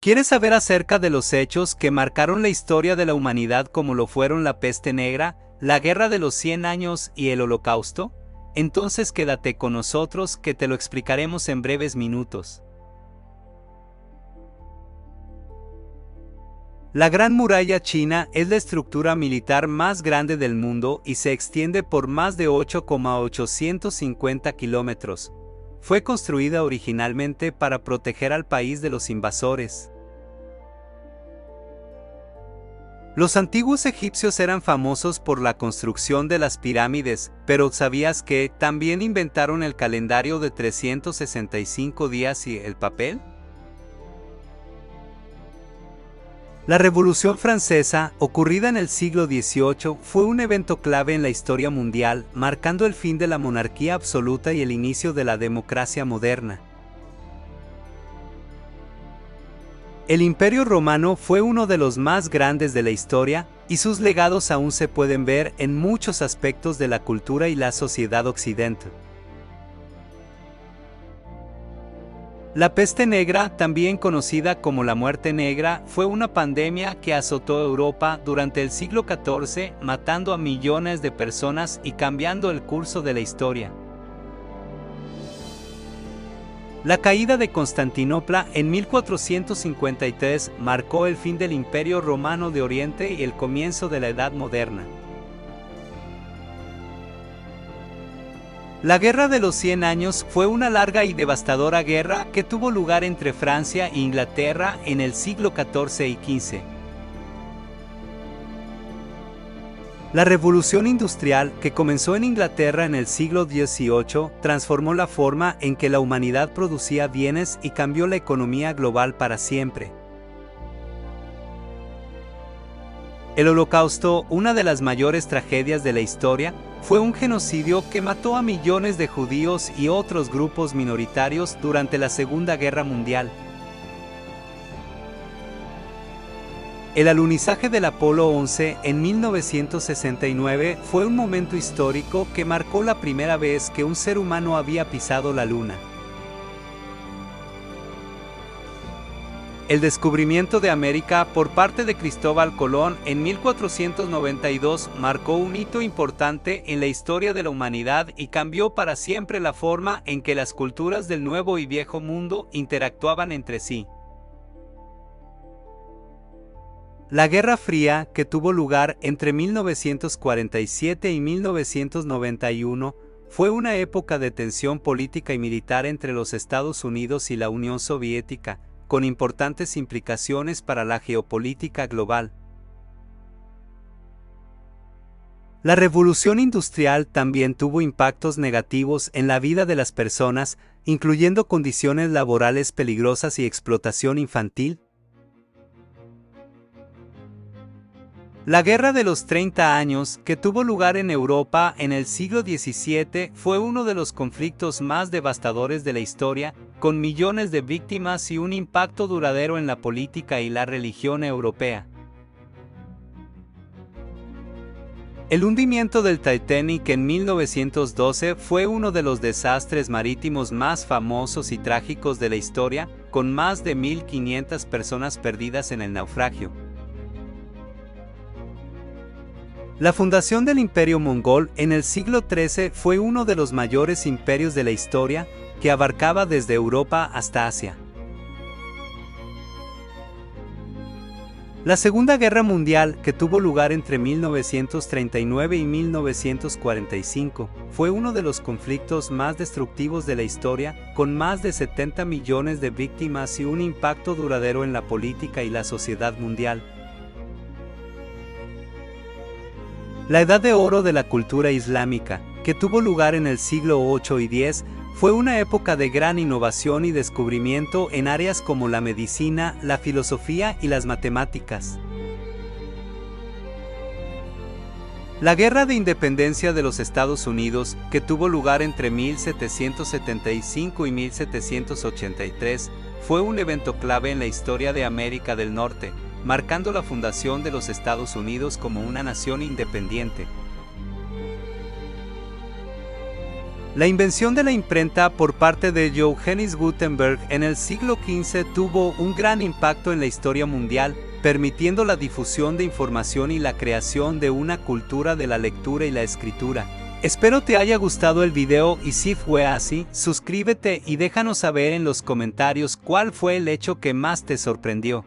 ¿Quieres saber acerca de los hechos que marcaron la historia de la humanidad como lo fueron la peste negra, la guerra de los 100 años y el holocausto? Entonces quédate con nosotros que te lo explicaremos en breves minutos. La Gran Muralla China es la estructura militar más grande del mundo y se extiende por más de 8,850 kilómetros. Fue construida originalmente para proteger al país de los invasores. Los antiguos egipcios eran famosos por la construcción de las pirámides, pero ¿sabías que también inventaron el calendario de 365 días y el papel? La Revolución Francesa, ocurrida en el siglo XVIII, fue un evento clave en la historia mundial, marcando el fin de la monarquía absoluta y el inicio de la democracia moderna. El Imperio Romano fue uno de los más grandes de la historia, y sus legados aún se pueden ver en muchos aspectos de la cultura y la sociedad occidental. La peste negra, también conocida como la muerte negra, fue una pandemia que azotó Europa durante el siglo XIV, matando a millones de personas y cambiando el curso de la historia. La caída de Constantinopla en 1453 marcó el fin del Imperio Romano de Oriente y el comienzo de la Edad Moderna. La Guerra de los 100 años fue una larga y devastadora guerra que tuvo lugar entre Francia e Inglaterra en el siglo XIV y XV. La Revolución Industrial, que comenzó en Inglaterra en el siglo XVIII, transformó la forma en que la humanidad producía bienes y cambió la economía global para siempre. El Holocausto, una de las mayores tragedias de la historia, fue un genocidio que mató a millones de judíos y otros grupos minoritarios durante la Segunda Guerra Mundial. El alunizaje del Apolo 11 en 1969 fue un momento histórico que marcó la primera vez que un ser humano había pisado la Luna. El descubrimiento de América por parte de Cristóbal Colón en 1492 marcó un hito importante en la historia de la humanidad y cambió para siempre la forma en que las culturas del Nuevo y Viejo Mundo interactuaban entre sí. La Guerra Fría, que tuvo lugar entre 1947 y 1991, fue una época de tensión política y militar entre los Estados Unidos y la Unión Soviética, con importantes implicaciones para la geopolítica global. La Revolución Industrial también tuvo impactos negativos en la vida de las personas, incluyendo condiciones laborales peligrosas y explotación infantil. La Guerra de los 30 años, que tuvo lugar en Europa en el siglo XVII, fue uno de los conflictos más devastadores de la historia, con millones de víctimas y un impacto duradero en la política y la religión europea. El hundimiento del Titanic en 1912 fue uno de los desastres marítimos más famosos y trágicos de la historia, con más de 1.500 personas perdidas en el naufragio. La fundación del Imperio Mongol en el siglo XIII fue uno de los mayores imperios de la historia, que abarcaba desde Europa hasta Asia. La Segunda Guerra Mundial, que tuvo lugar entre 1939 y 1945, fue uno de los conflictos más destructivos de la historia, con más de 70 millones de víctimas y un impacto duradero en la política y la sociedad mundial. La Edad de Oro de la cultura islámica, que tuvo lugar en el siglo VIII y X, fue una época de gran innovación y descubrimiento en áreas como la medicina, la filosofía y las matemáticas. La Guerra de Independencia de los Estados Unidos, que tuvo lugar entre 1775 y 1783, fue un evento clave en la historia de América del Norte, marcando la fundación de los Estados Unidos como una nación independiente. La invención de la imprenta por parte de Johannes Gutenberg en el siglo XV tuvo un gran impacto en la historia mundial, permitiendo la difusión de información y la creación de una cultura de la lectura y la escritura. Espero te haya gustado el video y si fue así, suscríbete y déjanos saber en los comentarios cuál fue el hecho que más te sorprendió.